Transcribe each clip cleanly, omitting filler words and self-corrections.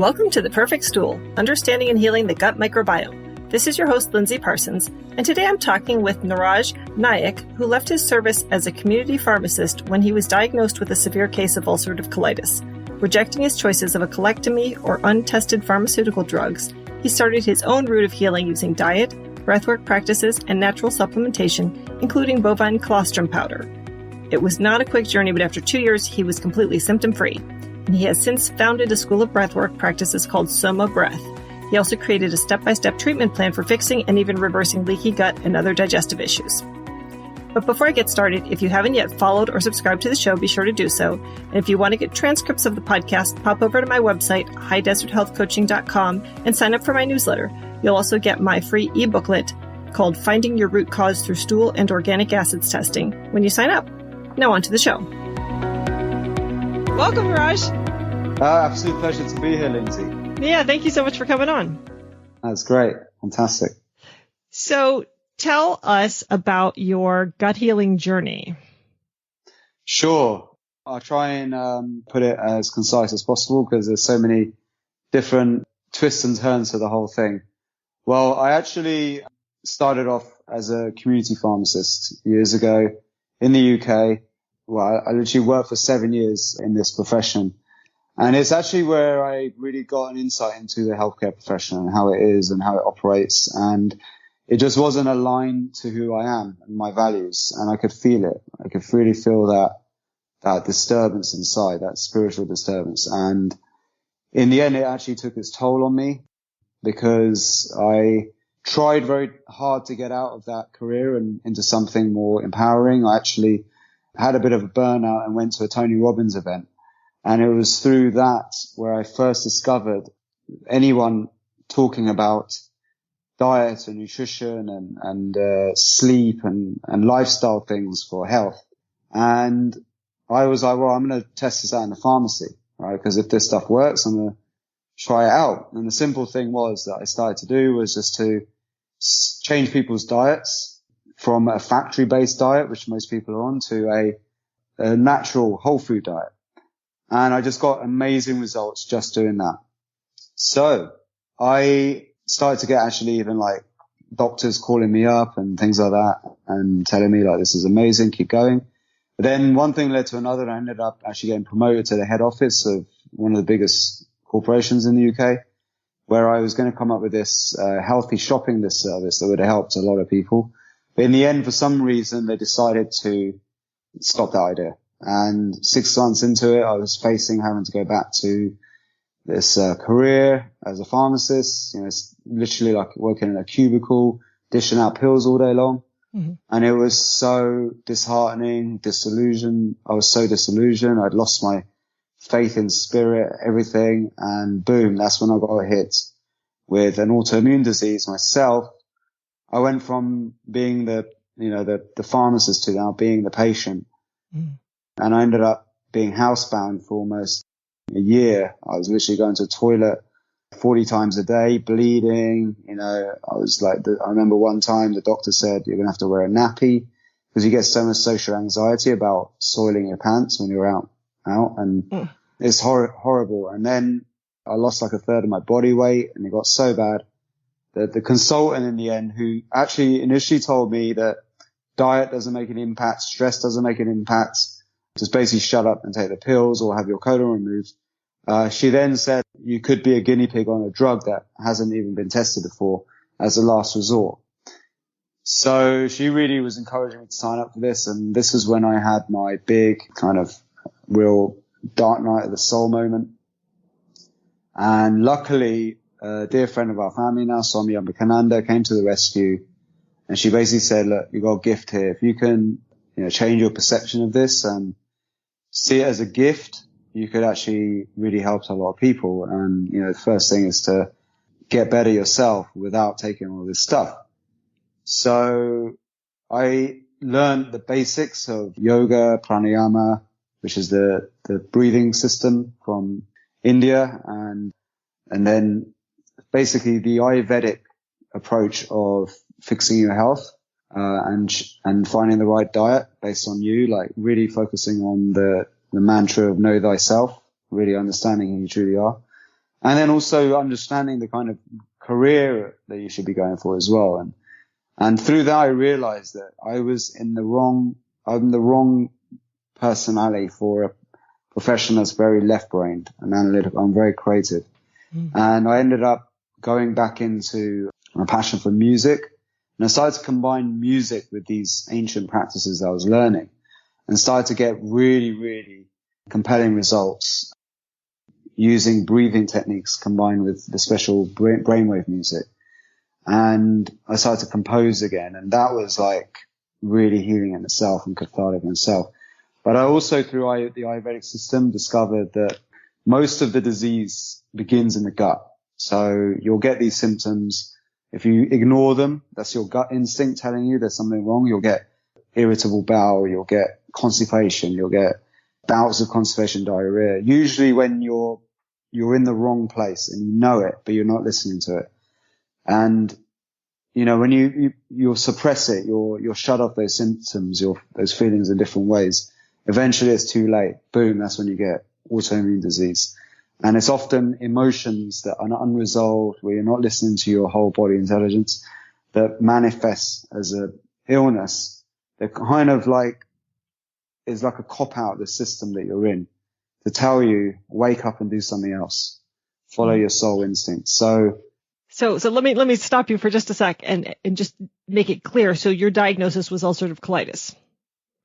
Welcome to The Perfect Stool, Understanding and Healing the Gut Microbiome. This is your host, Lindsay Parsons, and today I'm talking with Niraj Naik, who left his service as a community pharmacist when he was diagnosed with a severe case of ulcerative colitis. Rejecting his choices of a colectomy or untested pharmaceutical drugs, he started his own route of healing using diet, breathwork practices, and natural supplementation, including bovine colostrum powder. It was not a quick journey, but after 2 years, he was completely symptom-free. And he has since founded a school of breathwork practices called Soma Breath. He also created a step-by-step treatment plan for fixing and even reversing leaky gut and other digestive issues. But before I get started, if you haven't yet followed or subscribed to the show, be sure to do so. And if you want to get transcripts of the podcast, pop over to my website, highdeserthealthcoaching.com, and sign up for my newsletter. You'll also get my free e-booklet called Finding Your Root Cause Through Stool and Organic Acids Testing when you sign up. Now on to the show. Welcome, Niraj. Absolute pleasure to be here, Lindsay. Yeah, thank you so much for coming on. That's great. Fantastic. So tell us about your gut healing journey. Sure. I'll try and put it as concise as possible because there's so many different twists and turns to the whole thing. Well, I actually started off as a community pharmacist years ago in the UK. Well, I literally worked for 7 years in this profession. And it's actually where I really got an insight into the healthcare profession and how it is and how it operates. And it just wasn't aligned to who I am and my values. And I could feel it. I could really feel that disturbance inside, that spiritual disturbance. And in the end, it actually took its toll on me because I tried very hard to get out of that career and into something more empowering. I actually had a bit of a burnout and went to a Tony Robbins event. And it was through that where I first discovered anyone talking about diet and nutrition and sleep and lifestyle things for health. And I was like, well, I'm going to test this out in the pharmacy, right? Because if this stuff works, I'm going to try it out. And the simple thing was that I started to do was just to change people's diets from a factory-based diet, which most people are on, to a natural whole food diet. And I just got amazing results just doing that. So I started to get actually even like doctors calling me up and things like that and telling me like, this is amazing, keep going. But then one thing led to another and I ended up actually getting promoted to the head office of one of the biggest corporations in the UK, where I was going to come up with this healthy shopping list service that would have helped a lot of people. But in the end, for some reason, they decided to stop that idea. And 6 months into it, I was facing having to go back to this career as a pharmacist. You know, it's literally like working in a cubicle, dishing out pills all day long. Mm-hmm. And it was so disheartening, disillusioned. I was so disillusioned. I'd lost my faith in spirit, everything. And boom, that's when I got hit with an autoimmune disease myself. I went from being the pharmacist to now being the patient. Mm. And I ended up being housebound for almost a year. I was literally going to the toilet 40 times a day, bleeding. You know, I was like, I remember one time the doctor said, you're going to have to wear a nappy because you get so much social anxiety about soiling your pants when you're out. And it's horrible. And then I lost like a third of my body weight and it got so bad that the consultant in the end, who actually initially told me that diet doesn't make an impact, stress doesn't make an impact, just basically shut up and take the pills or have your colon removed. She then said you could be a guinea pig on a drug that hasn't even been tested before as a last resort. So she really was encouraging me to sign up for this. And this is when I had my big kind of real dark night of the soul moment. And luckily, a dear friend of our family now, Sonia Breath, came to the rescue. And she basically said, look, you got a gift here. If you can, change your perception of this and see it as a gift, you could actually really help a lot of people. And, the first thing is to get better yourself without taking all this stuff. So I learned the basics of yoga, pranayama, which is the breathing system from India. And then basically the ayurvedic approach of fixing your health, and finding the right diet based on you, like really focusing on the mantra of know thyself, really understanding who you truly are. And then also understanding the kind of career that you should be going for as well. And through that, I realized that I'm the wrong personality for a profession that's very left-brained and analytical. I'm very creative. And I ended up going back into my passion for music. And I started to combine music with these ancient practices that I was learning and started to get really, really compelling results using breathing techniques combined with the special brainwave music. And I started to compose again. And that was like really healing in itself and cathartic in itself. But I also, through the Ayurvedic system, discovered that most of the disease begins in the gut. So you'll get these symptoms. If you ignore them, that's your gut instinct telling you there's something wrong. You'll get irritable bowel. You'll get constipation. You'll get bouts of constipation, diarrhea. Usually when you're in the wrong place and you know it, but you're not listening to it. And, when you'll suppress it, you'll shut off those symptoms, those feelings in different ways. Eventually it's too late. Boom. That's when you get autoimmune disease. And it's often emotions that are not unresolved, where you're not listening to your whole body intelligence, that manifests as a illness. They're kind of like, is like a cop out, the system that you're in, to tell you, wake up and do something else. Follow your soul instinct. So let me stop you for just a sec and just make it clear. So your diagnosis was ulcerative colitis,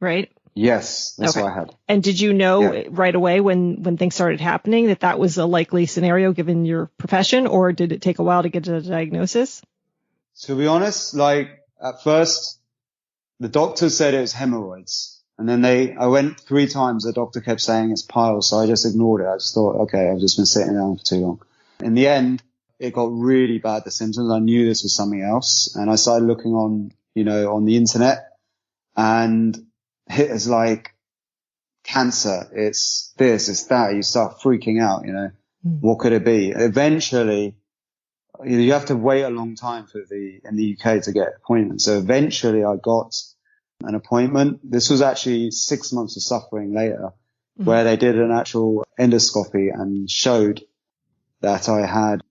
right? Yes, that's what I had. And did you know right away when things started happening that was a likely scenario given your profession, or did it take a while to get to the diagnosis? To be honest, like at first, the doctor said it was hemorrhoids. And then I went 3 times. The doctor kept saying it's piles. So I just ignored it. I just thought, okay, I've just been sitting down for too long. In the end, it got really bad, the symptoms. I knew this was something else. And I started looking on the internet, and it is like cancer. It's this, it's that. You start freaking out, What could it be? Eventually, you have to wait a long time in the UK to get appointments. So eventually I got an appointment. This was actually 6 months of suffering later, where they did an actual endoscopy and showed that I had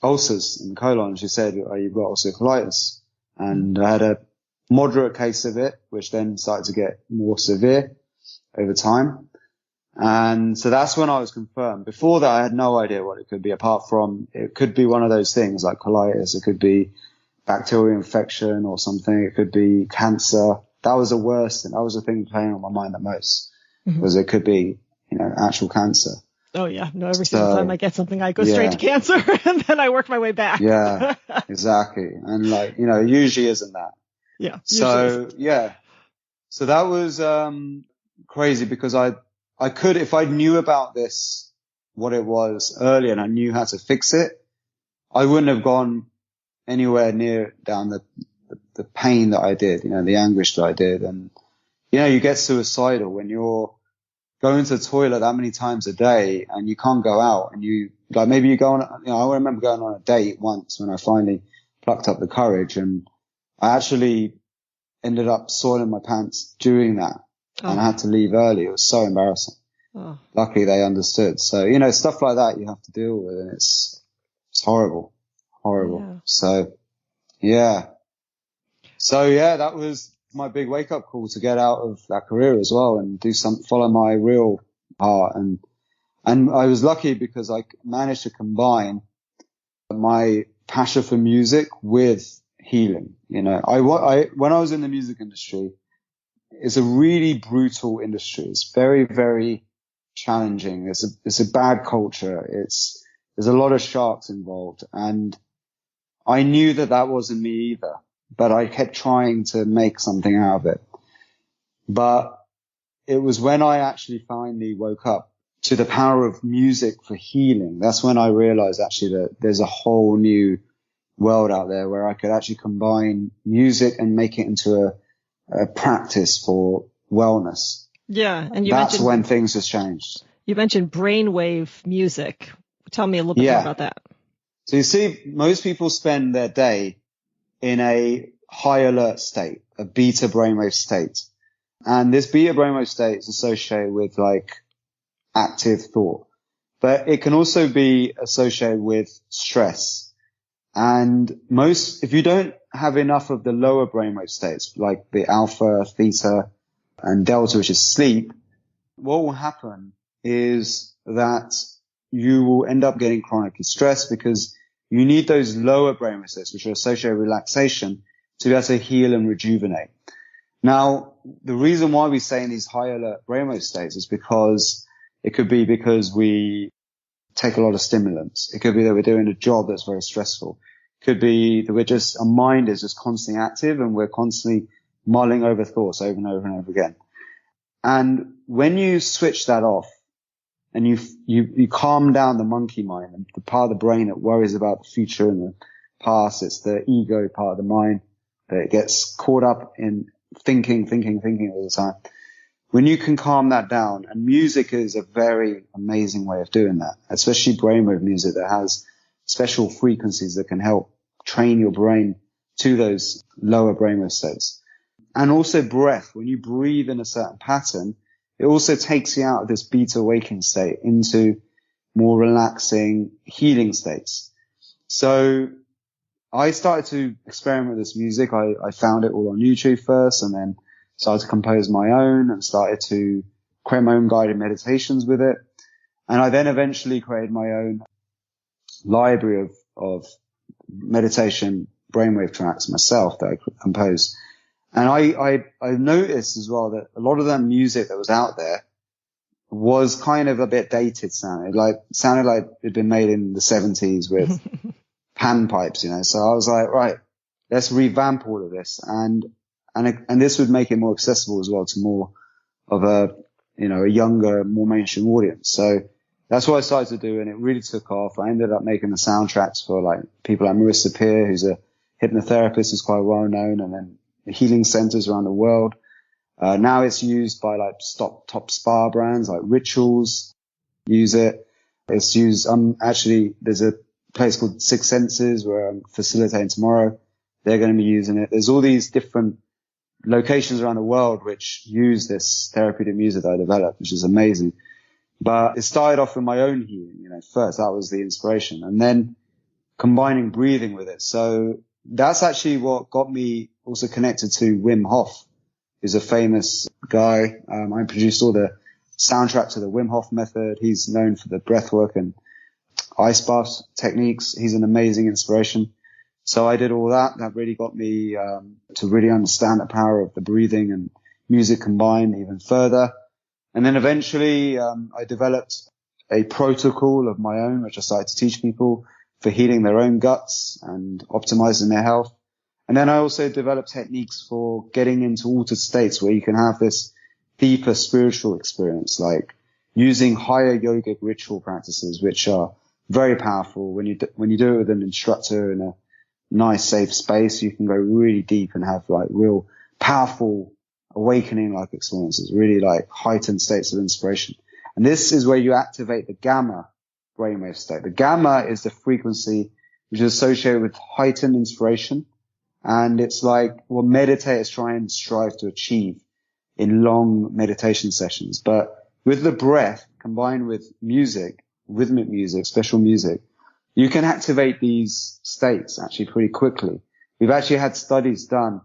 ulcers in the colon. She said, oh, you've got ulcerative colitis. And I had a moderate case of it, which then started to get more severe over time. And so that's when I was confirmed. Before that, I had no idea what it could be, apart from it could be one of those things like colitis. It could be bacterial infection or something. It could be cancer. That was the worst thing. That was the thing playing on my mind the most, was it could be, actual cancer. Oh yeah. No, every single time I get something, I go straight to cancer and then I work my way back. Yeah, exactly. And it usually isn't that. Yeah. So so that was, crazy, because I could, if I knew about this, what it was earlier, and I knew how to fix it, I wouldn't have gone anywhere near down the pain that I did, the anguish that I did. And, you get suicidal when you're going to the toilet that many times a day and you can't go out, and maybe you go on, I remember going on a date once when I finally plucked up the courage, and I actually ended up soiling my pants doing that. And I had to leave early. It was so embarrassing. Luckily they understood. So, stuff like that you have to deal with, and it's horrible. Yeah. So that was my big wake up call to get out of that career as well and follow my real heart. And I was lucky because I managed to combine my passion for music with healing. When I was in the music industry, it's a really brutal industry. It's very, very challenging. It's a bad culture. There's a lot of sharks involved, and I knew that wasn't me either, but I kept trying to make something out of it. But it was when I actually finally woke up to the power of music for healing. That's when I realized actually that there's a whole new world out there where I could actually combine music and make it into a practice for wellness. Yeah. And that's when things have changed. You mentioned brainwave music. Tell me a little bit more about that. So you see, most people spend their day in a high alert state, a beta brainwave state. And this beta brainwave state is associated with like active thought. But it can also be associated with stress. And if you don't have enough of the lower brainwave states, like the alpha, theta, and delta, which is sleep, what will happen is that you will end up getting chronically stressed because you need those lower brainwave states, which are associated with relaxation, to be able to heal and rejuvenate. Now, the reason why we stay in these higher brainwave states is because it could be because we take a lot of stimulants. It could be that we're doing a job that's very stressful. It could be that our mind is just constantly active and we're constantly mulling over thoughts over and over and over again. And when you switch that off and you calm down the monkey mind, and the part of the brain that worries about the future and the past, it's the ego part of the mind that gets caught up in thinking all the time. When you can calm that down, and music is a very amazing way of doing that, especially brainwave music that has special frequencies that can help train your brain to those lower brainwave states. And also breath. When you breathe in a certain pattern, it also takes you out of this beta waking state into more relaxing, healing states. So I started to experiment with this music. I found it all on YouTube first, and then started to compose my own and started to create my own guided meditations with it. And I then eventually created my own library of meditation brainwave tracks myself that I composed. And I noticed as well that a lot of that music that was out there was kind of a bit dated sounded like it'd been made in the 70s with panpipes, So I was like, right, let's revamp all of this. And this would make it more accessible as well to more of a younger, more mainstream audience. So that's what I started to do, and it really took off. I ended up making the soundtracks for like people like Marissa Peer, who's a hypnotherapist who's quite well known, and then healing centers around the world. Now it's used by like top spa brands like Rituals use it. It's used, there's a place called Six Senses where I'm facilitating tomorrow. They're going to be using it. There's all these different locations around the world which use this therapeutic music that I developed, which is amazing. But it started off with my own healing, first. That was the inspiration. And then combining breathing with it. So that's actually what got me also connected to Wim Hof, who's a famous guy. I produced all the soundtrack to the Wim Hof method. He's known for the breathwork and ice bath techniques. He's an amazing inspiration. So I did all that. That really got me to really understand the power of the breathing and music combined even further. And then eventually I developed a protocol of my own, which I started to teach people for healing their own guts and optimizing their health. And then I also developed techniques for getting into altered states where you can have this deeper spiritual experience, like using higher yogic ritual practices, which are very powerful. When you do it with an instructor in a nice, safe space, you can go really deep and have like real powerful awakening like experiences, really like heightened states of inspiration. And this is where you activate the gamma brainwave state. The gamma is the frequency which is associated with heightened inspiration. And it's like what meditators try and strive to achieve in long meditation sessions. But with the breath combined with music, rhythmic music, special music, you can activate these states actually pretty quickly. We've actually had studies done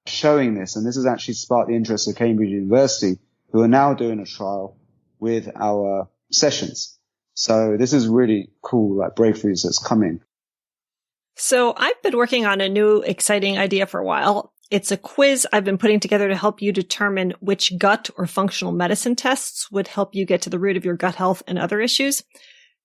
showing this, and this has actually sparked the interest of Cambridge University, who are now doing a trial with our sessions. So this is really cool, like breakthroughs that's coming. So I've been working on a new exciting idea for a while. It's a quiz I've been putting together to help you determine which gut or functional medicine tests would help you get to the root of your gut health and other issues.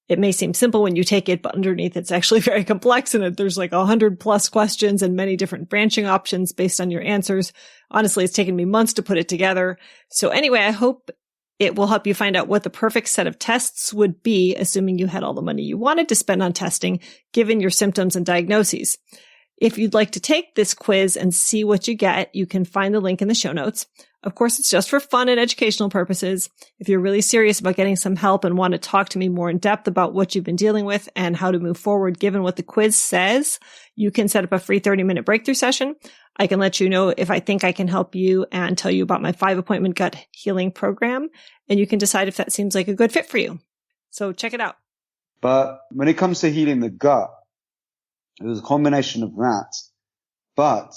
It may seem simple when you take it, but underneath it's actually very complex, and there's like 100+ questions and many different branching options based on your answers. Honestly, it's taken me months to put it together. So anyway, I hope it will help you find out what the perfect set of tests would be, assuming you had all the money you wanted to spend on testing, given your symptoms and diagnoses. If you'd like to take this quiz and see what you get, you can find the link in the show notes. Of course, it's just for fun and educational purposes. If you're really serious about getting some help and want to talk to me more in depth about what you've been dealing with and how to move forward given what the quiz says, you can set up a free 30-minute breakthrough session. I can let you know if I think I can help you and tell you about my 5-appointment gut healing program, and you can decide if that seems like a good fit for you. So check it out. But when it comes to healing the gut, there's a combination of that.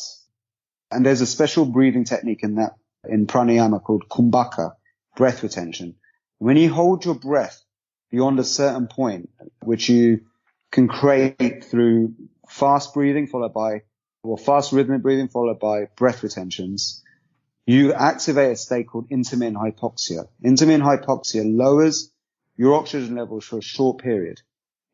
And there's a special breathing technique in pranayama called kumbhaka, breath retention. When you hold your breath beyond a certain point, which you can create through fast rhythmic breathing followed by breath retentions, you activate a state called intermittent hypoxia. Intermittent hypoxia lowers your oxygen levels for a short period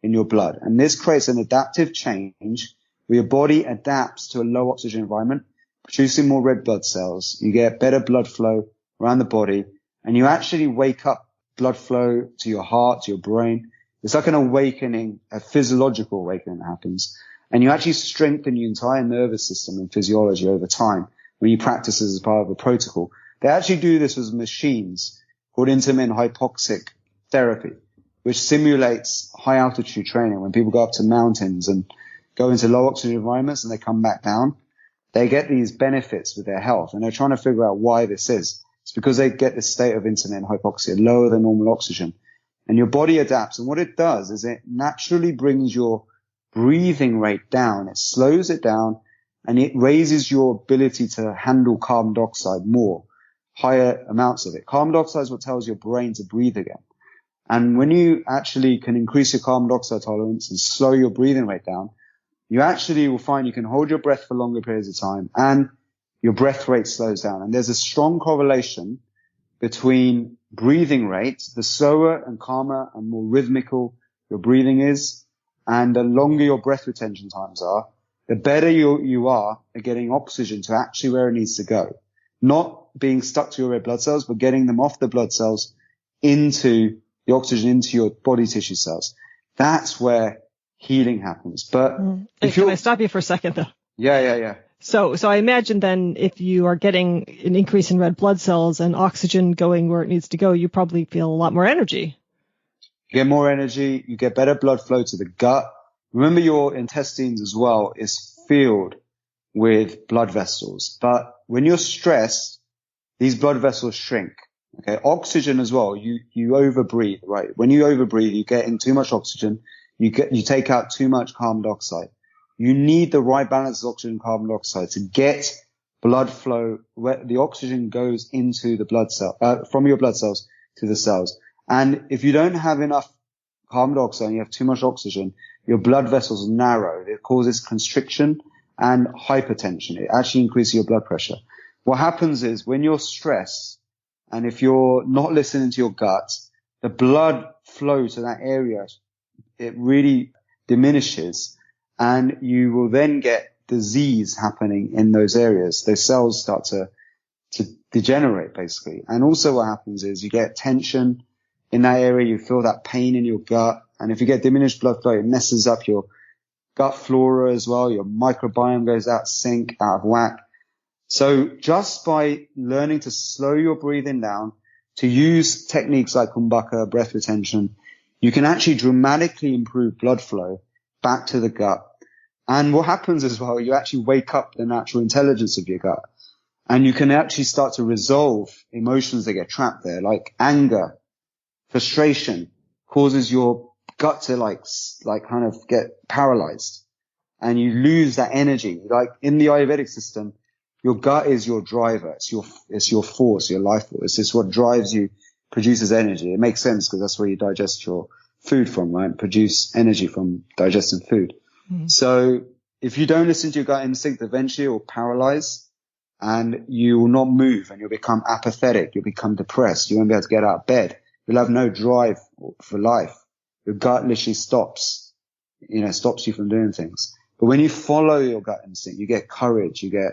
in your blood. And this creates an adaptive change where your body adapts to a low oxygen environment, producing more red blood cells. You get better blood flow around the body, and you actually wake up blood flow to your heart, to your brain. It's like an awakening, a physiological awakening that happens. And you actually strengthen your entire nervous system and physiology over time when you practice this as part of a protocol. They actually do this with machines called intermittent hypoxic therapy, which simulates high altitude training. When people go up to mountains and go into low oxygen environments and they come back down, they get these benefits with their health. And they're trying to figure out why this is. It's because they get this state of intermittent hypoxia, lower than normal oxygen. And your body adapts. And what it does is it naturally brings your breathing rate down. It slows it down, and it raises your ability to handle carbon dioxide more, higher amounts of it. Carbon dioxide is what tells your brain to breathe again. And when you actually can increase your carbon dioxide tolerance and slow your breathing rate down, you actually will find you can hold your breath for longer periods of time and your breath rate slows down. And there's a strong correlation between breathing rate, the slower and calmer and more rhythmical your breathing is, and the longer your breath retention times are, the better you are at getting oxygen to actually where it needs to go. Not being stuck to your red blood cells, but getting them off the blood cells into the oxygen into your body tissue cells. That's where healing happens. But can I stop you for a second though? Yeah. So I imagine then if you are getting an increase in red blood cells and oxygen going where it needs to go, you probably feel a lot more energy. You get more energy, you get better blood flow to the gut. Remember, your intestines as well is filled with blood vessels. But when you're stressed, these blood vessels shrink. Okay, oxygen as well. You overbreathe, right? When you overbreathe, you get in too much oxygen. You take out too much carbon dioxide. You need the right balance of oxygen and carbon dioxide to get blood flow where the oxygen goes into the blood cell, from your blood cells to the cells. And if you don't have enough carbon dioxide and you have too much oxygen, your blood vessels narrow. It causes constriction and hypertension. It actually increases your blood pressure. What happens is when you're stressed and if you're not listening to your gut, the blood flow to that area, it really diminishes, and you will then get disease happening in those areas. Those cells start to degenerate basically. And also what happens is you get tension in that area. You feel that pain in your gut. And if you get diminished blood flow, it messes up your gut flora as well. Your microbiome goes out of sync, out of whack. So just by learning to slow your breathing down, to use techniques like kumbhaka, breath retention, you can actually dramatically improve blood flow back to the gut. And what happens as well, you actually wake up the natural intelligence of your gut. And you can actually start to resolve emotions that get trapped there, like anger, frustration, causes your gut to like kind of get paralyzed. And you lose that energy. Like in the Ayurvedic system, your gut is your driver. It's your force, your life force. It's what drives you, produces energy. It makes sense because that's where you digest your food from, right? Produce energy from digesting food. Mm-hmm. So if you don't listen to your gut instinct, eventually you'll paralyze and you will not move and you'll become apathetic. You'll become depressed. You won't be able to get out of bed. You'll have no drive for life. Your gut literally stops you from doing things. But when you follow your gut instinct, you get courage, you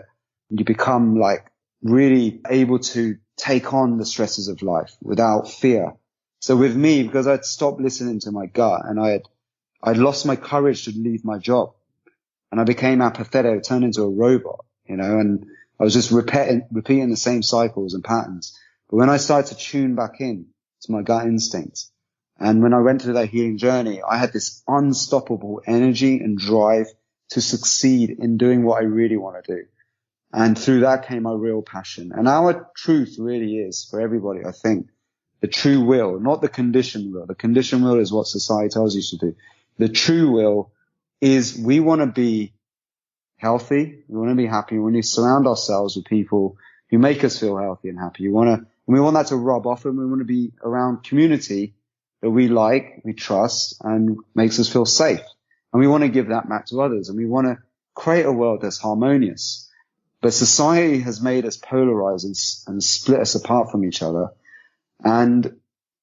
become like really able to take on the stresses of life without fear. So with me, because I'd stopped listening to my gut and I'd lost my courage to leave my job and I became apathetic, I turned into a robot, and I was just repeating the same cycles and patterns. But when I started to tune back in to my gut instinct, and when I went through that healing journey, I had this unstoppable energy and drive to succeed in doing what I really want to do. And through that came my real passion. And our truth really is for everybody, I think, the true will, not the conditioned will. The conditioned will is what society tells you to do. The true will is we want to be healthy. We want to be happy. We want to surround ourselves with people who make us feel healthy and happy. We want that to rub off, and we want to be around community that we like, we trust, and makes us feel safe. And we want to give that back to others, and we want to create a world that's harmonious. But society has made us polarize and split us apart from each other. And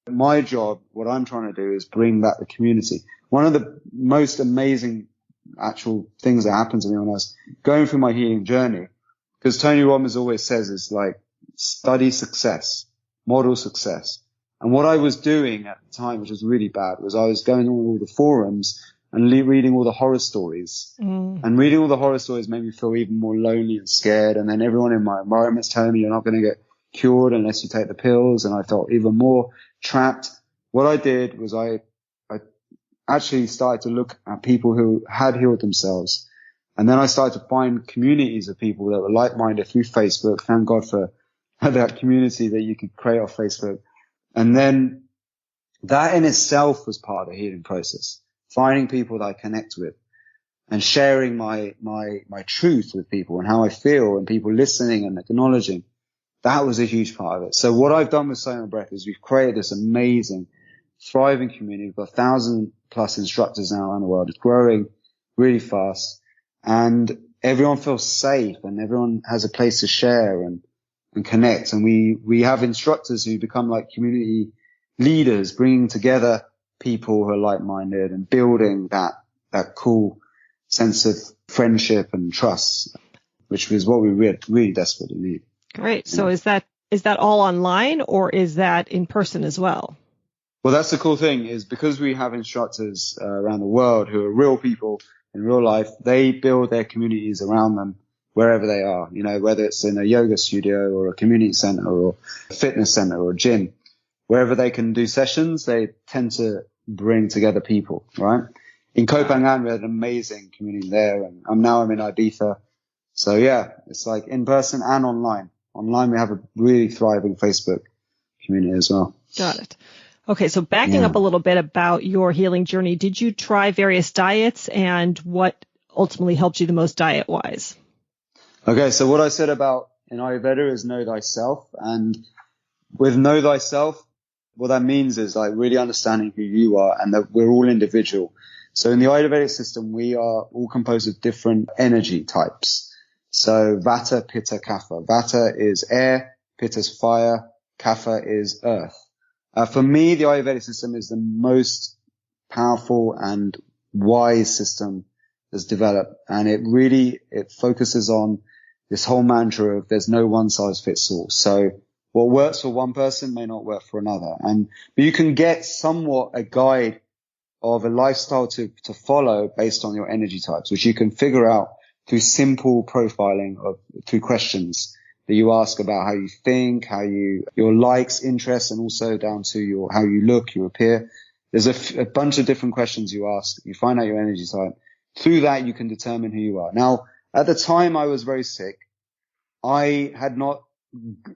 my job, what I'm trying to do, is bring back the community. One of the most amazing actual things that happened to me when I was going through my healing journey, because Tony Robbins always says is like, study success, model success. And what I was doing at the time, which was really bad, was I was going on all the forums and reading all the horror stories. And reading all the horror stories made me feel even more lonely and scared. And then everyone in my environment's telling me you're not going to get cured unless you take the pills. And I felt even more trapped. What I did was I actually started to look at people who had healed themselves. And then I started to find communities of people that were like-minded through Facebook. Thank God for that community that you could create off Facebook. And then that in itself was part of the healing process. Finding people that I connect with and sharing my truth with people and how I feel, and people listening and acknowledging. That was a huge part of it. So what I've done with Soma Breath is we've created this amazing, thriving community. We've got 1,000+ instructors now around the world. It's growing really fast, and everyone feels safe, and everyone has a place to share and connect. And we have instructors who become like community leaders, bringing together people who are like-minded and building that cool sense of friendship and trust, which is what we really desperately need. Great. So is that all online, or is that in person as well? Well, that's the cool thing, is because we have instructors around the world who are real people in real life, they build their communities around them wherever they are, whether it's in a yoga studio or a community center or a fitness center or a gym, wherever they can do sessions, they tend to bring together people, right? In Copenhagen, we had an amazing community there, and I'm in Ibiza. So yeah, it's like in person and online. Online, we have a really thriving Facebook community as well. Got it. Okay, so backing up a little bit about your healing journey, did you try various diets, and what ultimately helped you the most diet-wise? Okay, so what I said about in Ayurveda is know thyself. And with know thyself, what that means is like really understanding who you are and that we're all individual. So in the Ayurvedic system, we are all composed of different energy types. So Vata, Pitta, Kapha. Vata is air, Pitta is fire, Kapha is earth. For me, the Ayurvedic system is the most powerful and wise system that's developed. And it focuses on this whole mantra of there's no one size fits all. So what works for one person may not work for another. But you can get somewhat a guide of a lifestyle to follow based on your energy types, which you can figure out through simple profiling through questions that you ask about how you think, your likes, interests, and also down to how you look, you appear. There's a bunch of different questions you ask. You find out your energy type. Through that, you can determine who you are. Now, at the time I was very sick, I had not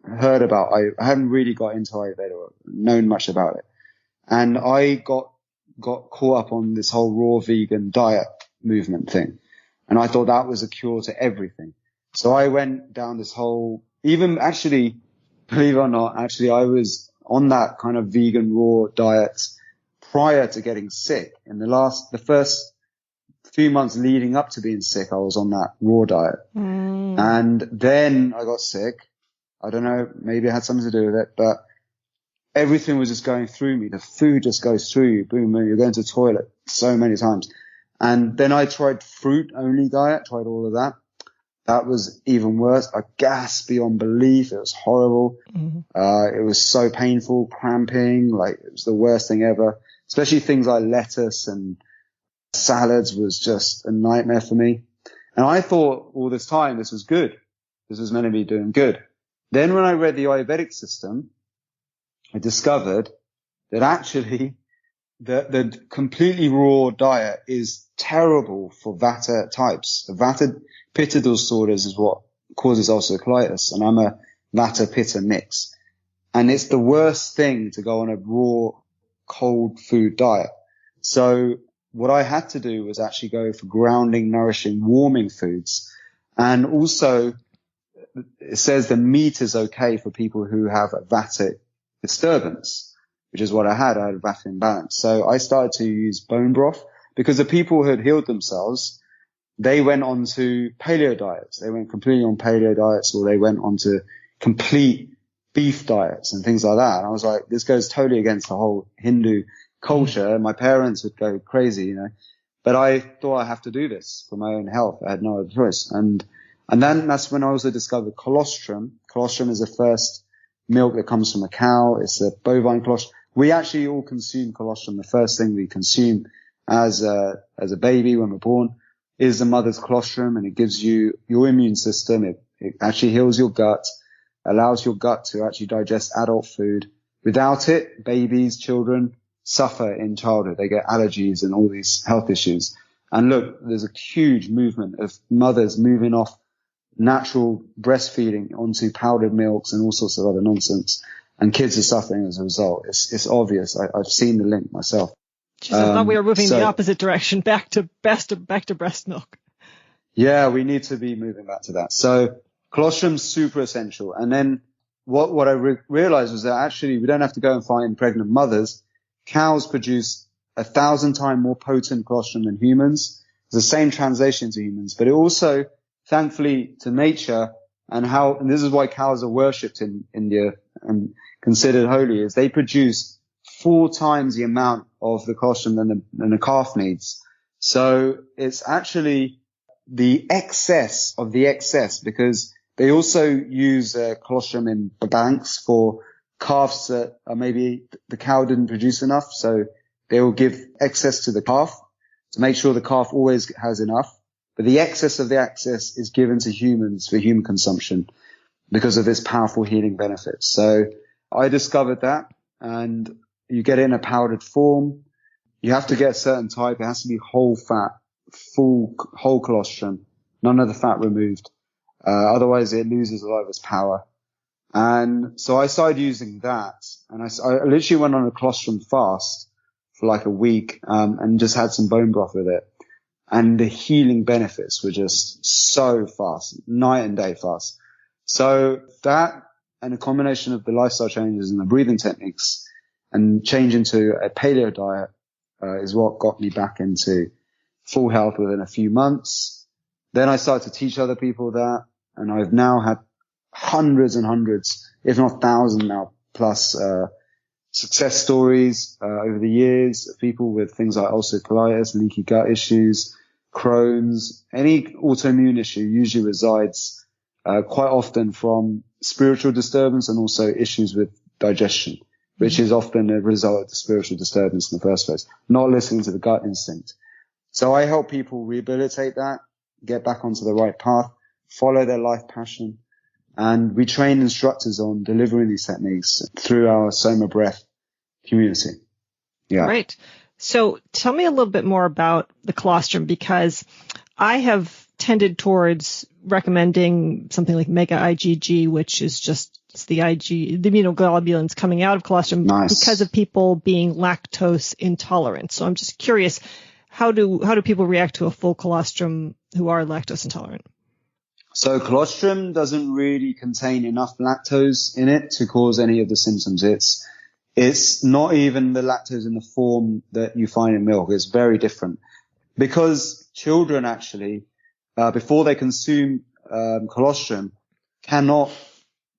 heard about, I hadn't really got into Ayurveda or known much about it. And I got caught up on this whole raw vegan diet movement thing. And I thought that was a cure to everything. So I went down this whole, even actually, believe it or not, actually I was on that kind of vegan raw diet prior to getting sick. In the first few months leading up to being sick, I was on that raw diet. And then I got sick. I don't know, maybe it had something to do with it, but everything was just going through me. The food just goes through you. Boom, boom, you're going to the toilet so many times. And then I tried fruit-only diet, tried all of that. That was even worse. I gasped beyond belief. It was horrible. It was so painful, cramping, like it was the worst thing ever. Especially things like lettuce and salads was just a nightmare for me. And I thought all this time this was good. This was meant to be doing good. Then when I read the Ayurvedic system, I discovered that actually the completely raw diet is terrible for Vata types. Vata Pitta disorders is what causes ulcerative colitis, and I'm a Vata Pitta mix. And it's the worst thing to go on a raw, cold food diet. So what I had to do was actually go for grounding, nourishing, warming foods. And also, it says the meat is okay for people who have a vatic disturbance, which is what I had. I had a vatic imbalance. So I started to use bone broth because the people who had healed themselves, they went on to paleo diets. They went completely on paleo diets, or they went on to complete beef diets and things like that. And I was like, this goes totally against the whole Hindu culture. My parents would go crazy, you know, but I thought I have to do this for my own health. I had no other choice. And then that's when I also discovered colostrum. Colostrum is the first milk that comes from a cow. It's a bovine colostrum. We actually all consume colostrum. The first thing we consume as a baby when we're born is the mother's colostrum, and it gives you your immune system. It actually heals your gut, allows your gut to actually digest adult food. Without it, babies, children suffer in childhood. They get allergies and all these health issues. And look, there's a huge movement of mothers moving off natural breastfeeding onto powdered milks and all sorts of other nonsense. And kids are suffering as a result. It's obvious. I've seen the link myself. Jeez, I thought we were moving the opposite direction, back to breast milk. Yeah, we need to be moving back to that. So colostrum's super essential. And then what I realized was that actually we don't have to go and find pregnant mothers. Cows produce 1,000 times more potent colostrum than humans. It's the same translation to humans, but it also, thankfully to nature, and this is why cows are worshipped in India and considered holy, is they produce 4 times the amount of the colostrum than a calf needs. So it's actually the excess of the excess, because they also use colostrum in banks for calves that are maybe the cow didn't produce enough. So they will give excess to the calf to make sure the calf always has enough. But the excess of the excess is given to humans for human consumption because of its powerful healing benefits. So I discovered that, and you get it in a powdered form. You have to get a certain type. It has to be whole fat, whole colostrum, none of the fat removed. Otherwise it loses a lot of its power. And so I started using that, and I literally went on a colostrum fast for like a week, and just had some bone broth with it. And the healing benefits were just so fast, night and day fast. So that, and a combination of the lifestyle changes and the breathing techniques and changing to a paleo diet, is what got me back into full health within a few months. Then I started to teach other people that, and I've now had hundreds and hundreds, if not thousands now plus, success stories, over the years of people with things like ulcerative colitis, leaky gut issues, Crohn's. Any autoimmune issue usually resides, quite often from spiritual disturbance and also issues with digestion, which is often a result of the spiritual disturbance in the first place, not listening to the gut instinct. So I help people rehabilitate that, get back onto the right path, follow their life passion. And we train instructors on delivering these techniques through our Soma Breath community. Yeah. Right. So tell me a little bit more about the colostrum, because I have tended towards recommending something like Mega IgG, which is just the immunoglobulins coming out of colostrum. Nice. Because of people being lactose intolerant. So I'm just curious, how do people react to a full colostrum who are lactose intolerant? So colostrum doesn't really contain enough lactose in it to cause any of the symptoms. It's not even the lactose in the form that you find in milk. It's very different, because children actually, before they consume colostrum, cannot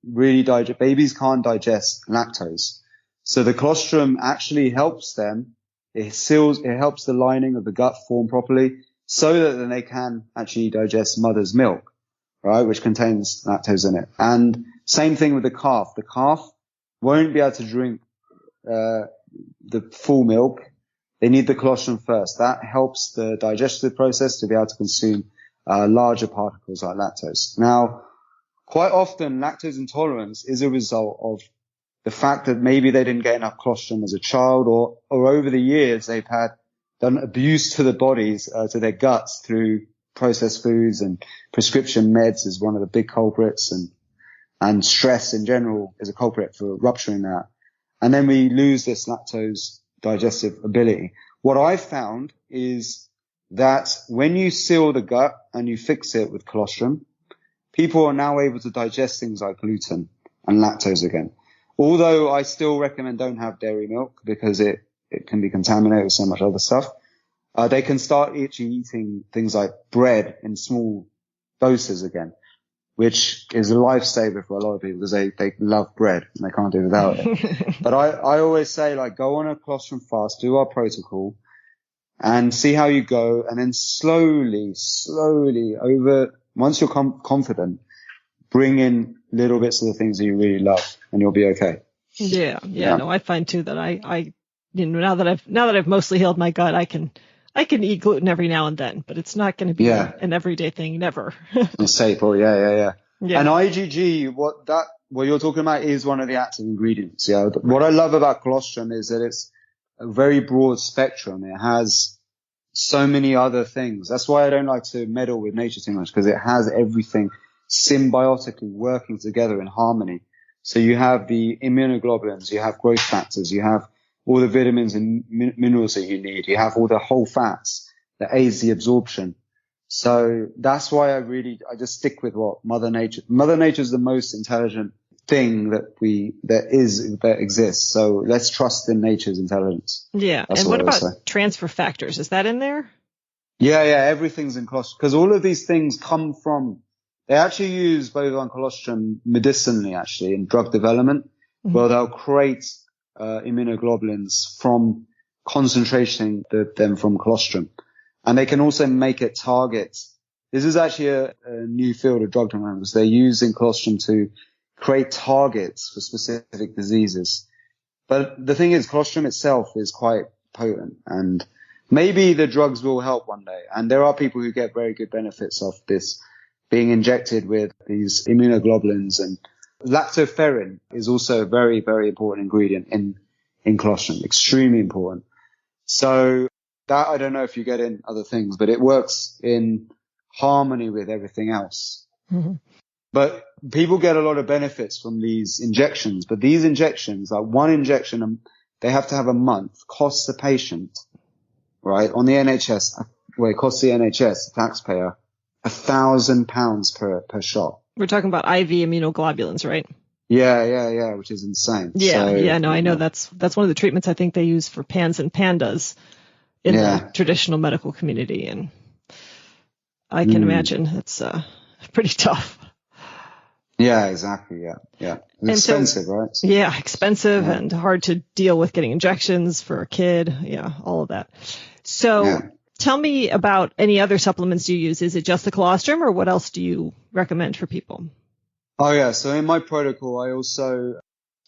really digest. Babies can't digest lactose. So the colostrum actually helps them. It helps the lining of the gut form properly so that then they can actually digest mother's milk, right, which contains lactose in it. And same thing with the calf. The calf won't be able to drink the full milk. They need the colostrum first. That helps the digestive process to be able to consume larger particles like lactose. Now, quite often lactose intolerance is a result of the fact that maybe they didn't get enough colostrum as a child, or over the years they've done abuse to the bodies, to their guts through processed foods, and prescription meds is one of the big culprits. and stress in general is a culprit for rupturing that. And then we lose this lactose digestive ability. What I've found is that when you seal the gut and you fix it with colostrum, people are now able to digest things like gluten and lactose again. Although I still recommend don't have dairy milk because it can be contaminated with so much other stuff. They can start actually eating things like bread in small doses again, which is a lifesaver for a lot of people because they love bread and they can't do without it. But I always say, like, go on a colostrum fast, do our protocol and see how you go. And then slowly once you're confident, bring in little bits of the things that you really love and you'll be okay. Yeah. No, I find too that I now that I've mostly healed my gut, I can eat gluten every now and then, but it's not going to be an everyday thing, never. A staple, yeah. And IgG, what you're talking about is one of the active ingredients. Yeah. What I love about colostrum is that it's a very broad spectrum. It has so many other things. That's why I don't like to meddle with nature too much, because it has everything symbiotically working together in harmony. So you have the immunoglobulins, you have growth factors, you have all the vitamins and minerals that you need. You have all the whole fats that aids the absorption. So that's why I just stick with what Mother Nature is the most intelligent thing that exists. So let's trust in nature's intelligence. Yeah. That's and what about transfer factors? Is that in there? Yeah. Everything's in colostrum because all of these things come from, they actually use bovine colostrum medicinally actually in drug development, where they'll create immunoglobulins from concentration them from colostrum. And they can also make it target. This is actually a new field of drug development. They're using colostrum to create targets for specific diseases. But the thing is, colostrum itself is quite potent, and maybe the drugs will help one day. And there are people who get very good benefits of this being injected with these immunoglobulins, and lactoferrin is also a very, very important ingredient in colostrum, extremely important. So that, I don't know if you get in other things, but it works in harmony with everything else. Mm-hmm. But people get a lot of benefits from these injections, but these injections, like one injection, they have to have a month, costs the patient, right? On the NHS, well, it costs the NHS, the taxpayer, £1,000 per shot. We're talking about IV immunoglobulins, right? Yeah, which is insane. I know that's one of the treatments I think they use for pans and pandas in the traditional medical community, and I can imagine it's pretty tough. Yeah, exactly. Yeah. It's expensive, right? Yeah, expensive and hard to deal with getting injections for a kid. Yeah, all of that. So tell me about any other supplements you use. Is it just the colostrum, or what else do you recommend for people? Oh yeah. So in my protocol, I also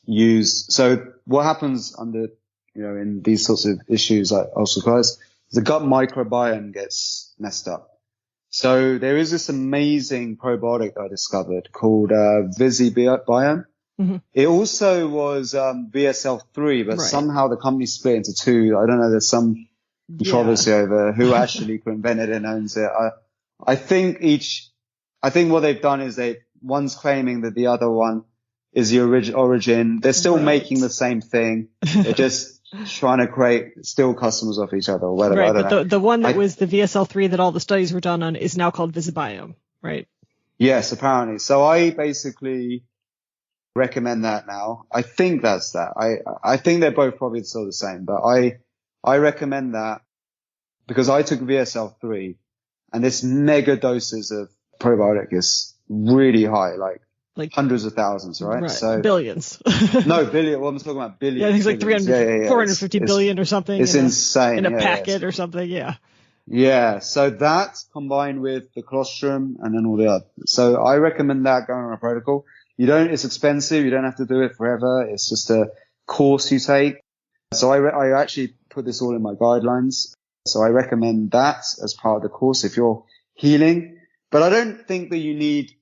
use, so what happens in these sorts of issues like ulcerative colitis, the gut microbiome gets messed up. So there is this amazing probiotic I discovered called Visibiome. Mm-hmm. It also was VSL3, but somehow the company split into two. I don't know. There's some controversy over who actually invented it and owns it. I think what they've done is one's claiming that the other one is the origin. They're still making the same thing. They're just trying to steal customers off each other or whatever. Right, but the one that was the VSL3 that all the studies were done on is now called Visibiome, right? Yes, apparently. So I basically recommend that now. I think that's that. I think they're both probably still the same, but I recommend that because I took VSL3 and this mega doses of probiotic is really high, like hundreds of thousands, right? So billions. No, billion. Well, I'm talking about billions. Yeah, I think it's like 450 billion or something. It's insane. In a packet or something, Yeah, so that combined with the colostrum and then all the other. So I recommend that going on a protocol. It's expensive. You don't have to do it forever. It's just a course you take. So I actually put this all in my guidelines. So I recommend that as part of the course if you're healing. But I don't think that you need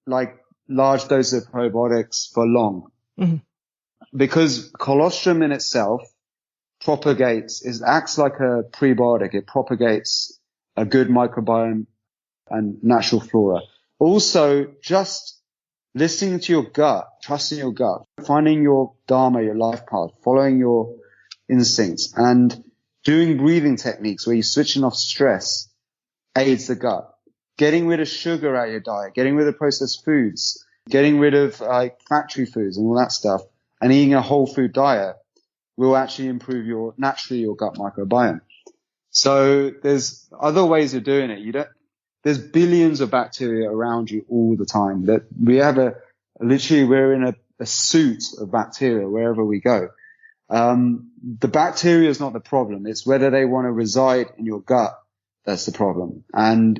large doses of probiotics for long. Mm-hmm. Because colostrum in itself acts like a prebiotic. It propagates a good microbiome and natural flora. Also, just listening to your gut, trusting your gut, finding your dharma, your life path, following your instincts, and doing breathing techniques where you're switching off stress aids the gut. Getting rid of sugar out of your diet, getting rid of processed foods, getting rid of factory foods and all that stuff, and eating a whole food diet will actually improve your gut microbiome. So there's other ways of doing it. There's billions of bacteria around you all the time. That we have we're in a suit of bacteria wherever we go. The bacteria is not the problem. It's whether they want to reside in your gut. That's the problem. And,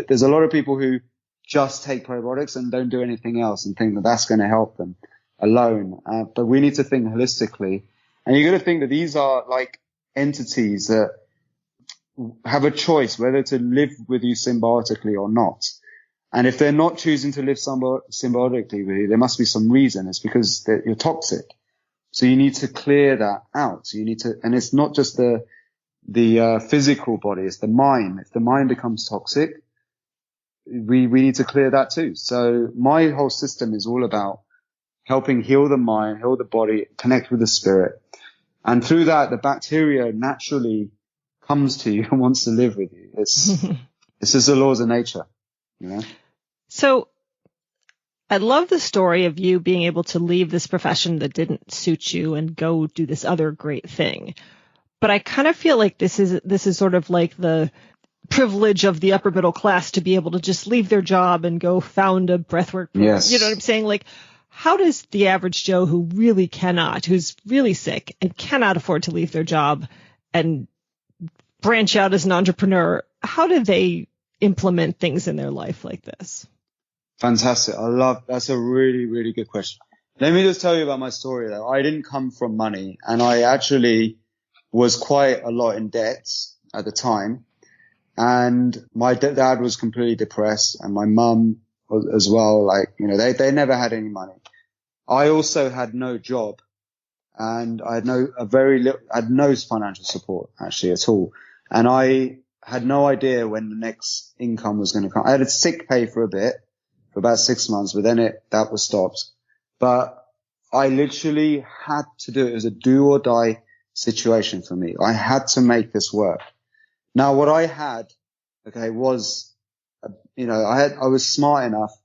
there's a lot of people who just take probiotics and don't do anything else and think that that's going to help them alone. But we need to think holistically. And you got to think that these are like entities that have a choice whether to live with you symbiotically or not. And if they're not choosing to live symbiotically with you, there must be some reason. It's because you're toxic. So you need to clear that out. So and it's not just the physical body, it's the mind. If the mind becomes toxic, we need to clear that too. So my whole system is all about helping heal the mind, heal the body, connect with the spirit. And through that, the bacteria naturally comes to you and wants to live with you. It's just the laws of nature, So I love the story of you being able to leave this profession that didn't suit you and go do this other great thing. But I kind of feel like this is sort of like the privilege of the upper middle class to be able to just leave their job and go found a breathwork program. Yes. You know what I'm saying? Like, how does the average Joe who's really sick and cannot afford to leave their job and branch out as an entrepreneur, how do they implement things in their life like this? Fantastic. That's a really, really good question. Let me just tell you about my story though. I didn't come from money, and I actually was quite a lot in debt at the time. And my dad was completely depressed, and my mum as well. They never had any money. I also had no job, and I had no financial support actually at all. And I had no idea when the next income was going to come. I had a sick pay for a bit, for about 6 months, but then that was stopped. But I literally had to do it. It was a do or die situation for me. I had to make this work. Now, what I had, was, I was smart enough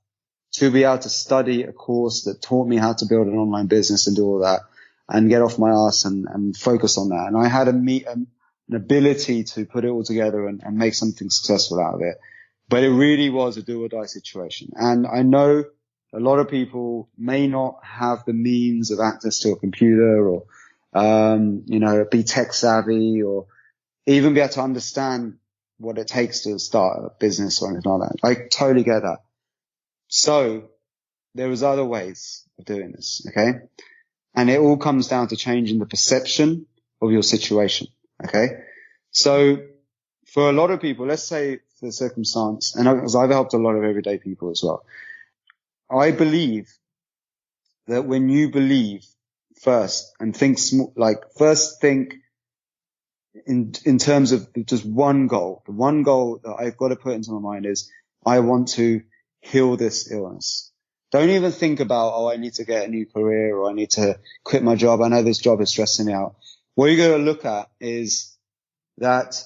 to be able to study a course that taught me how to build an online business and do all that and get off my ass and focus on that. And I had an ability to put it all together and make something successful out of it. But it really was a do or die situation. And I know a lot of people may not have the means of access to a computer or, be tech savvy or even be able to understand what it takes to start a business or anything like that. I totally get that. So there was other ways of doing this. Okay. And it all comes down to changing the perception of your situation. Okay. So for a lot of people, let's say the circumstance, and I've helped a lot of everyday people as well. I believe that when you believe first and think first think in terms of just one goal. The one goal that I've got to put into my mind is I want to heal this illness. Don't even think about, I need to get a new career or I need to quit my job. I know this job is stressing me out. What you're going to look at is that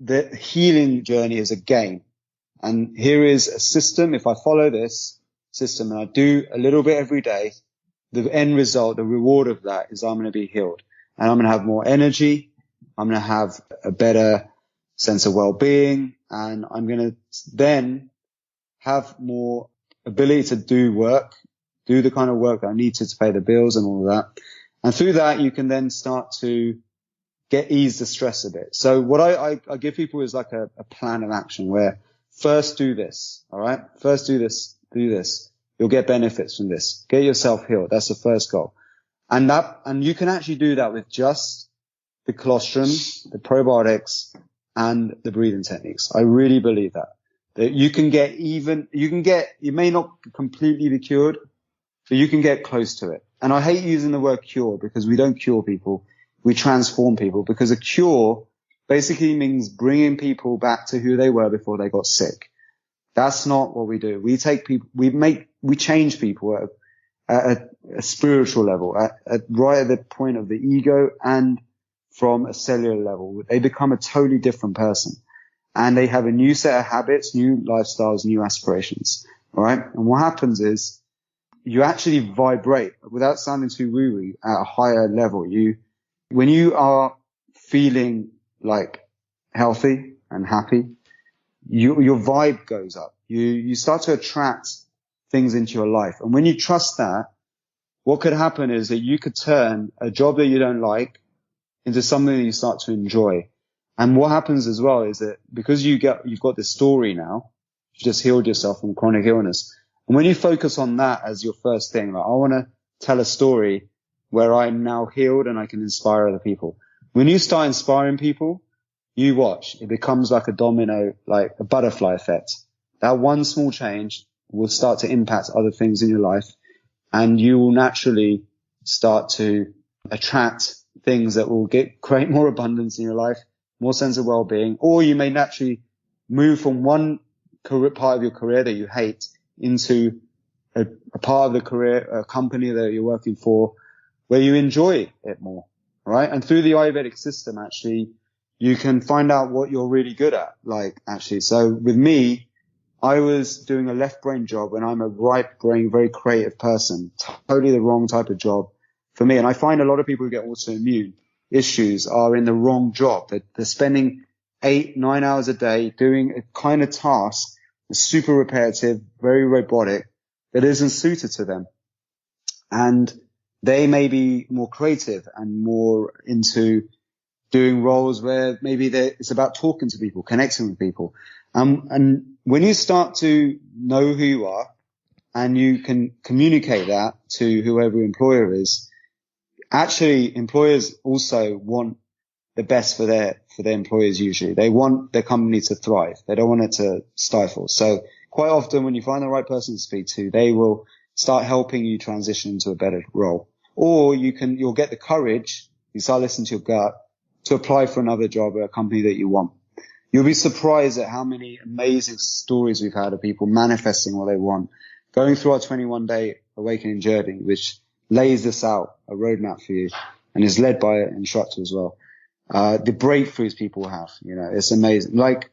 the healing journey is a game. And here is a system. If I follow this system and I do a little bit every day, the end result, the reward of that is I'm going to be healed and I'm going to have more energy. I'm going to have a better sense of well-being, and I'm going to then have more ability to do the kind of work that I need to pay the bills and all of that. And through that, you can then start to ease the stress a bit. So what I give people is like a plan of action where first do this. All right. First do this. You'll get benefits from this. Get yourself healed. That's the first goal. And you can actually do that with just the colostrum, the probiotics, and the breathing techniques. I really believe that you may not completely be cured, but you can get close to it. And I hate using the word cure because we don't cure people. We transform people, because a cure basically means bringing people back to who they were before they got sick. That's not what we do. We make we change people at a spiritual level, right at the point of the ego and from a cellular level. They become a totally different person, and they have a new set of habits, new lifestyles, new aspirations. All right. And what happens is you actually vibrate, without sounding too woo-woo, at a higher level. When you are feeling like healthy and happy, your vibe goes up. You start to attract things into your life. And when you trust that, what could happen is that you could turn a job that you don't like into something that you start to enjoy. And what happens as well is that because you've got this story now, you just healed yourself from chronic illness. And when you focus on that as your first thing, like, I want to tell a story where I'm now healed and I can inspire other people. When you start inspiring people, you watch. It becomes like a domino, like a butterfly effect. That one small change will start to impact other things in your life, and you will naturally start to attract things that will create more abundance in your life, more sense of well-being, or you may naturally move from one part of your career that you hate into a part of the career, a company that you're working for where you enjoy it more, right? And through the Ayurvedic system, actually, you can find out what you're really good at, like, actually. So with me, I was doing a left brain job and I'm a right brain, very creative person, totally the wrong type of job for me. And I find a lot of people who get autoimmune issues are in the wrong job. They're spending 8-9 hours a day doing a kind of task that's super repetitive, very robotic, that isn't suited to them. And they may be more creative and more into doing roles where maybe it's about talking to people, connecting with people. And when you start to know who you are and you can communicate that to whoever your employer is, actually employers also want the best for their employees usually. They want their company to thrive. They don't want it to stifle. So quite often when you find the right person to speak to, they will start helping you transition into a better role. Or you'll get the courage, you start listening to your gut, to apply for another job at a company that you want. You'll be surprised at how many amazing stories we've had of people manifesting what they want. Going through our 21-day awakening journey, which lays this out, a roadmap for you, and is led by an instructor as well. The breakthroughs people have, it's amazing. Like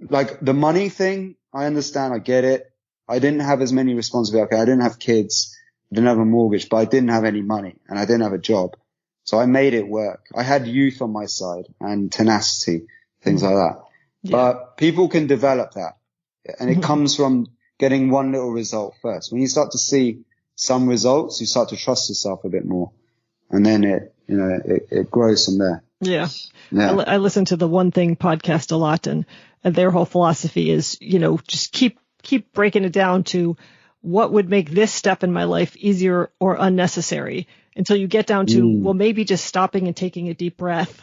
the money thing, I understand, I get it. I didn't have as many responsibilities. Okay, I didn't have kids, I didn't have a mortgage, but I didn't have any money and I didn't have a job. So I made it work. I had youth on my side and tenacity, things like that. Yeah. But people can develop that. And it comes from getting one little result first. When you start to see some results, you start to trust yourself a bit more. And then it grows from there. Yeah. I listen to the One Thing podcast a lot, and their whole philosophy is, just keep breaking it down to what would make this step in my life easier or unnecessary until you get down to, well, maybe just stopping and taking a deep breath,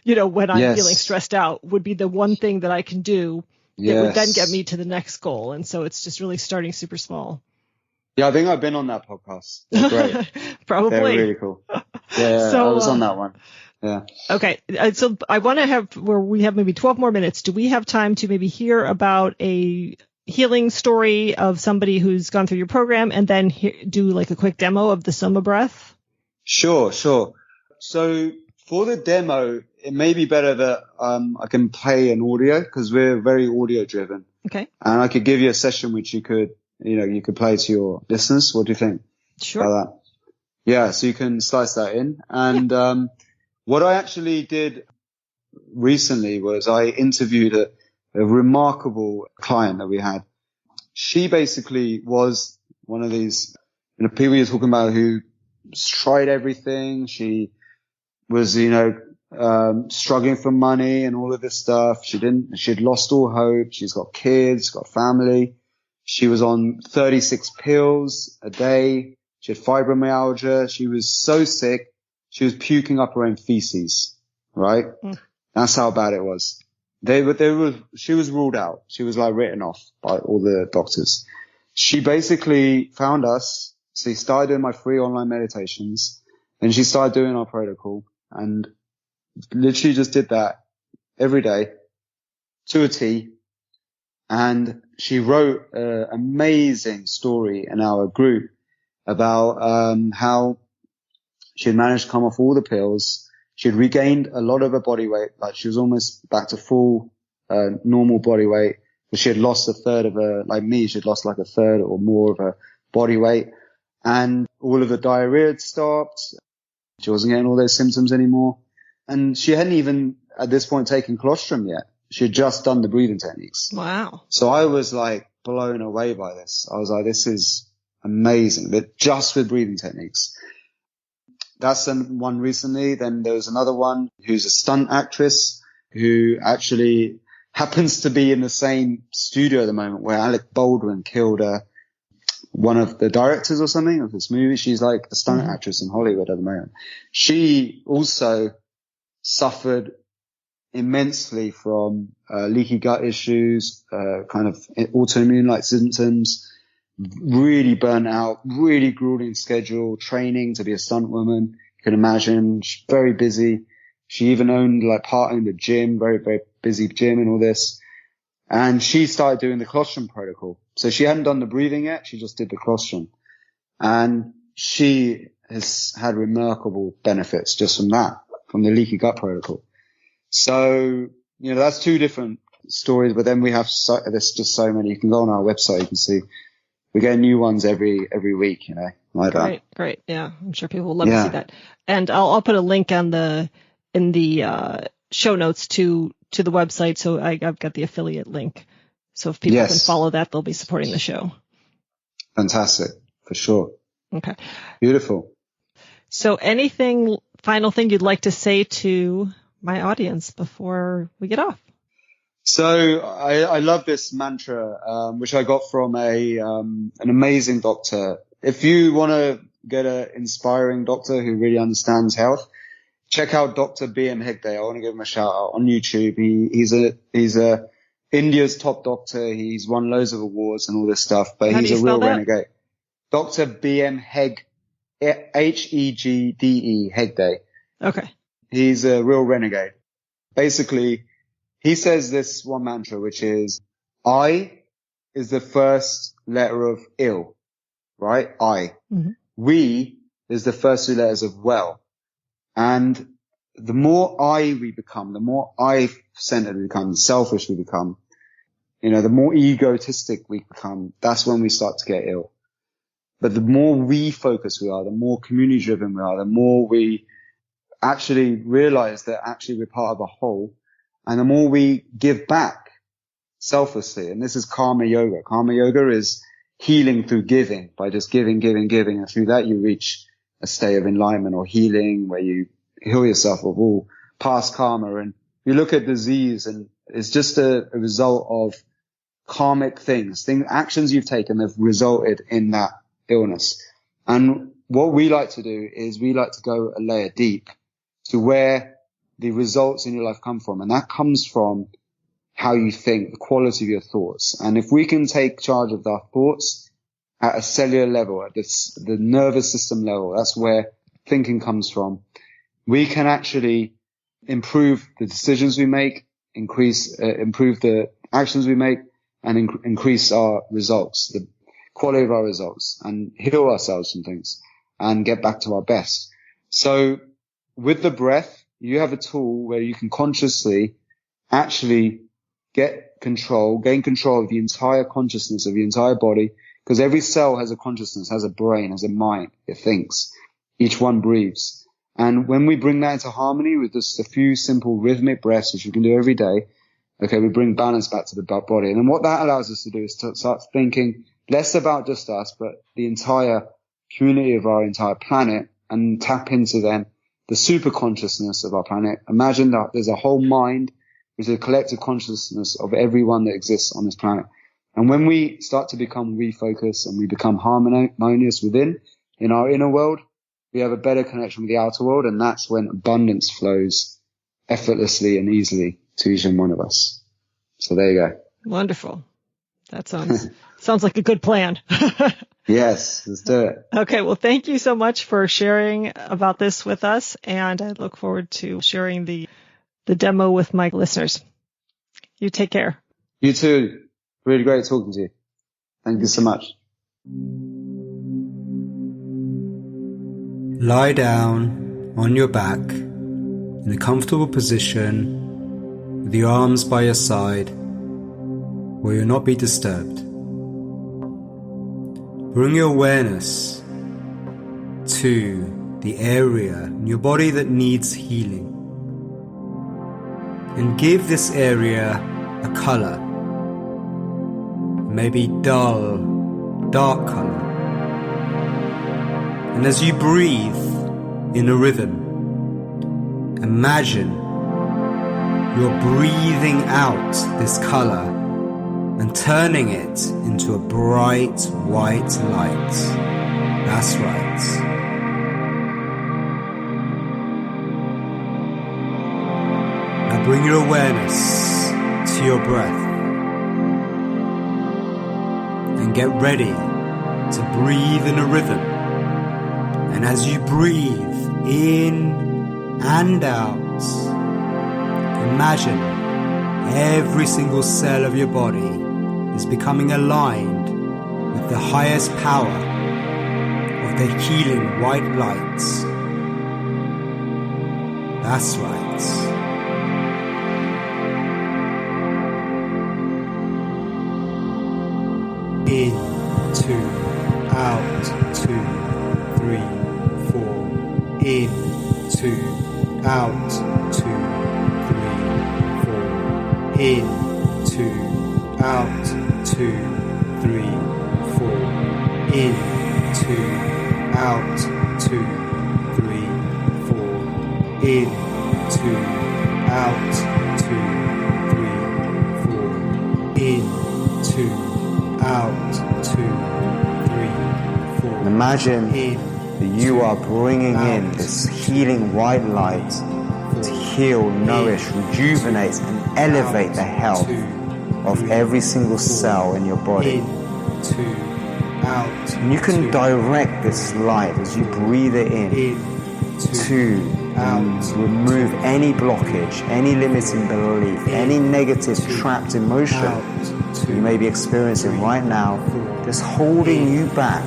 when I'm feeling stressed out would be the one thing that I can do that would then get me to the next goal. And so it's just really starting super small. Yeah, I think I've been on that podcast. They're great. Probably. They're really cool. Yeah, so, I was on that one. Yeah. Okay. So I want to have, where we have maybe 12 more minutes. Do we have time to maybe hear about a healing story of somebody who's gone through your program and then do like a quick demo of the Soma Breath? Sure. So for the demo, it may be better that I can play an audio because we're very audio driven. Okay. And I could give you a session which you could play to your listeners. What do you think? Sure. About that? Yeah. So you can slice that in. And what I actually did recently was I interviewed a remarkable client that we had. She basically was one of these, people you're talking about who tried everything. She was, struggling for money and all of this stuff. She'd lost all hope. She's got kids, got family. She was on 36 pills a day. She had fibromyalgia. She was so sick. She was puking up her own feces, right? That's how bad it was. She was ruled out. She was written off by all the doctors. She basically found us. So she started doing my free online meditations, and she started doing our protocol, and literally just did that every day to a T. And she wrote an amazing story in our group about how she had managed to come off all the pills. She had regained a lot of her body weight, like she was almost back to full normal body weight, but she had lost a third of her, like me, she had lost like a third or more of her body weight, and all of the diarrhea had stopped. She wasn't getting all those symptoms anymore, and she hadn't even at this point taken colostrum yet. She had just done the breathing techniques. Wow. So I was like blown away by this. I was like, this is amazing, but just with breathing techniques. That's one recently. Then there was another one who's a stunt actress who actually happens to be in the same studio at the moment where Alec Baldwin killed one of the directors or something of this movie. She's like a stunt actress in Hollywood at the moment. She also suffered immensely from leaky gut issues, kind of autoimmune like symptoms, really burnt out, really grueling schedule, training to be a stunt woman. You can imagine, she's very busy. She even owned a gym, very, very busy gym and all this. And she started doing the colostrum protocol. So she hadn't done the breathing yet. She just did the colostrum. And she has had remarkable benefits just from that, from the leaky gut protocol. So, that's two different stories, but then we have there's just so many. You can go on our website, you can see we get new ones every week, like that. Great. Yeah. I'm sure people will love to see that. And I'll put a link in the show notes to the website. So I've got the affiliate link. So if people can follow that, they'll be supporting the show. Fantastic. For sure. Okay. Beautiful. So final thing you'd like to say to my audience before we get off? So I love this mantra, which I got from an amazing doctor. If you want to get an inspiring doctor who really understands health, check out Dr. B.M. Hegde. I want to give him a shout out on YouTube. He's India's top doctor. He's won loads of awards and all this stuff, but he's a real renegade. Dr. B.M. Hegde, Hegde, Hegde. Okay. He's a real renegade. Basically, he says this one mantra, which is, I is the first letter of ill, right? I. Mm-hmm. We is the first two letters of well. And the more we become, the more I-centered we become, selfish we become, the more egotistic we become, that's when we start to get ill. But the more we focus we are, the more community driven we are, the more we actually realize that actually we're part of a whole, and the more we give back selflessly. And this is karma yoga. Karma yoga is healing through giving, by just giving. And through that you reach a state of enlightenment or healing where you heal yourself of all past karma. And you look at disease and it's just a result of karmic actions you've taken have resulted in that illness. And what we like to do is we like to go a layer deep to where the results in your life come from. And that comes from how you think, the quality of your thoughts. And if we can take charge of our thoughts at a cellular level, at the nervous system level, that's where thinking comes from, we can actually improve the decisions we make, improve the actions we make, and increase our results, the quality of our results, and heal ourselves from things and get back to our best. So with the breath, you have a tool where you can consciously actually gain control of the entire consciousness of the entire body, because every cell has a consciousness, has a brain, has a mind, it thinks. Each one breathes. And when we bring that into harmony with just a few simple rhythmic breaths, which you can do every day, we bring balance back to the body. And then what that allows us to do is to start thinking less about just us, but the entire community of our entire planet, and tap into then the super consciousness of our planet. Imagine that there's a whole mind, which is a collective consciousness of everyone that exists on this planet. And when we start to become refocused and we become harmonious within, in our inner world, we have a better connection with the outer world, and that's when abundance flows effortlessly and easily to each and one of us. So there you go. Wonderful. That sounds like a good plan. Yes, let's do it. Okay, well, thank you so much for sharing about this with us, and I look forward to sharing the demo with my listeners. You take care. You too. Really great talking to you. Thank you so much. Lie down on your back in a comfortable position with your arms by your side where you'll not be disturbed. Bring your awareness to the area in your body that needs healing and give this area a color, maybe dull, dark color. And as you breathe in a rhythm, imagine you're breathing out this color and turning it into a bright white light. That's right. Now bring your awareness to your breath and get ready to breathe in a rhythm. And as you breathe in and out, imagine every single cell of your body is becoming aligned with the highest power of the healing white lights. That's right. In, 2, out, 2, 3, 4. In, 2, out, 2, 3, 4. In, 2, out, 2, 3, 4. In, 2, out, 2, 3, 4. In, 2, out, 2, 3, 4. In, 2, out, 2, 3, 4. Imagine that you are bringing in this healing white light to heal, nourish, rejuvenate, and elevate the health of every single cell in your body. And you can direct this light as you breathe it in to remove any blockage, any limiting belief, any negative trapped emotion you may be experiencing right now, just holding you back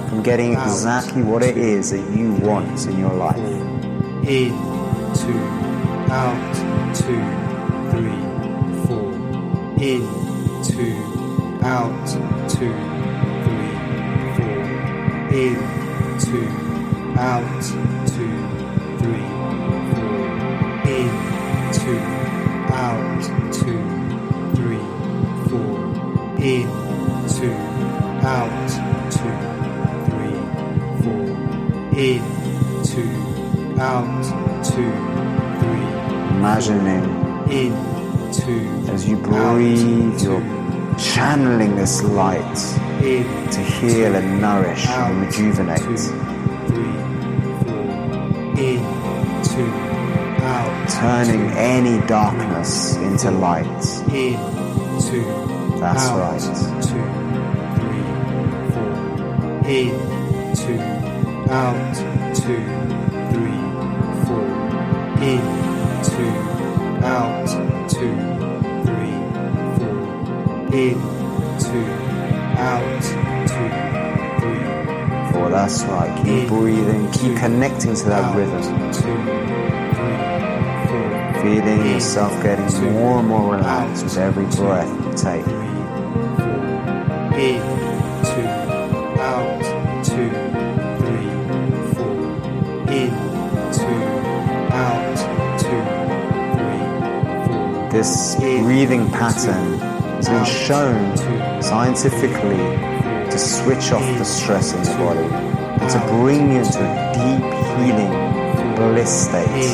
from getting exactly what it is that you want in your life. In, 2, out, 2, 3, 4. In, 2, out, 2, 3, 4. In, 2, out, 2, 3, 4. In, 2, out, 2, 3, 4. In, 2, out, 2, 3, 4. In, 2, out, 2, 3. Imagining In, 2, as you breathe, you're channeling this light to heal and nourish and rejuvenate. 2, 3, 4. In, 2, out, turning any darkness into light. In, 2, That's out, right. 2, 3, 4. In, 2, out, 2, 3, 4. In, 2, out, 2, 3, 4. In, 2, out, 2, 3, 4. That's right. Keep breathing, keep connecting to that rhythm. 2, 3, 4. Feeling yourself getting more and more relaxed with every breath you take. 3, 4. In, 2, out, 2, 3, 4. In, 2, out, 2, 3, 4. This breathing pattern has been shown scientifically to switch off the stress in the body and to bring you into a deep healing bliss state.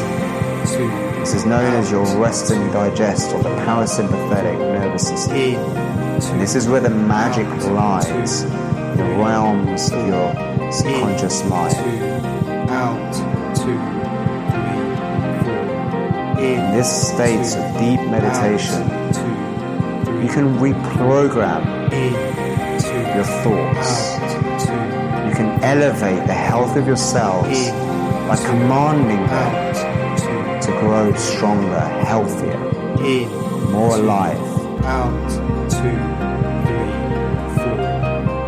This is known as your rest and digest or the parasympathetic nervous system. And this is where the magic lies, the realms of your subconscious mind. In this state of deep meditation, you can reprogram your thoughts. You can elevate the health of your cells by commanding them to grow stronger, healthier, more alive.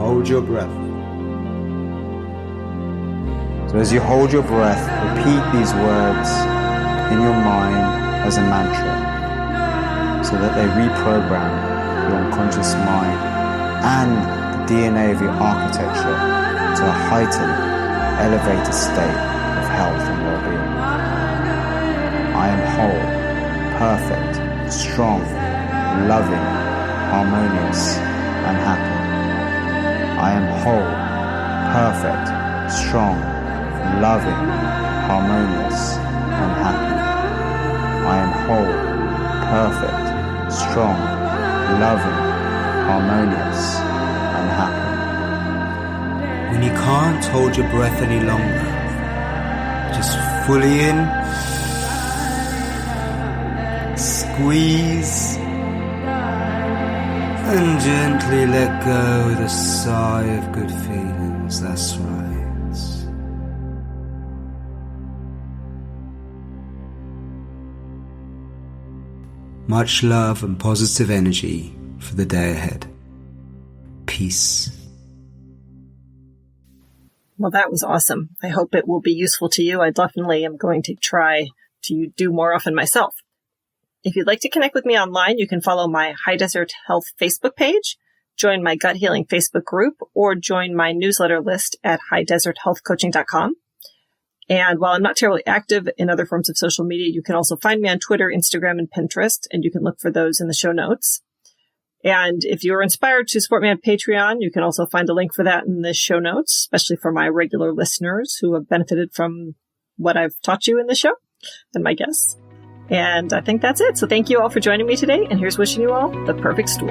hold your breath. So as you hold your breath, repeat these words in your mind as a mantra so that they reprogram your unconscious mind and the DNA of your architecture to a heightened, elevated state of health and well-being. I am whole, perfect, strong, loving, harmonious, and happy. I am whole, perfect, strong, loving, harmonious, and happy. I am whole, perfect, strong, loving, harmonious, and happy. When you can't hold your breath any longer, just fully in, squeeze, and gently let go with a sigh of good feelings. That's right. Much love and positive energy for the day ahead. Peace. Well, that was awesome. I hope it will be useful to you. I definitely am going to try to do more often myself. If you'd like to connect with me online, you can follow my High Desert Health Facebook page, join my Gut Healing Facebook group, or join my newsletter list at highdeserthealthcoaching.com. And while I'm not terribly active in other forms of social media, you can also find me on Twitter, Instagram, and Pinterest, and you can look for those in the show notes. And if you're inspired to support me on Patreon, you can also find a link for that in the show notes, especially for my regular listeners who have benefited from what I've taught you in the show and my guests. And I think that's it. So thank you all for joining me today. And here's wishing you all the perfect stool.